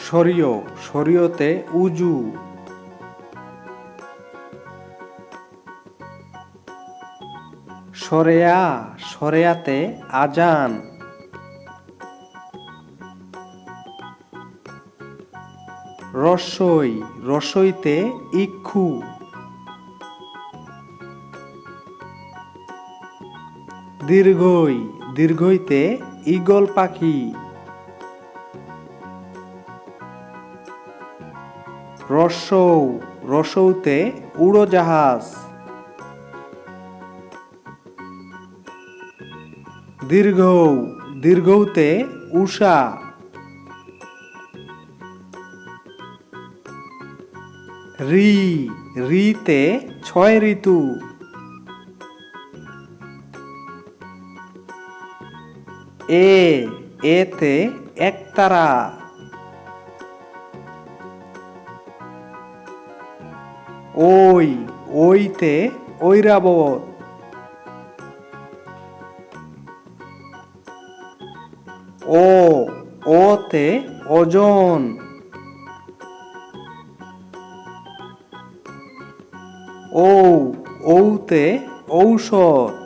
সরিয় সরিয়তে উজু। সরেয়া সরেয়াতে আজান। রসই রসইতে ইক্ষু। দীর্ঘই দীর্ঘইতে ঈগল পাখি। রসৌ রসৌতে উড়োজাহাজ। দীর্ঘৌ দীর্ঘৌতে উষা। রি রিতে ৬ ঋতু। এতে একতারা। ওইতে ঐরাবত। ওতে ওজন। ঔতে ঔষধ।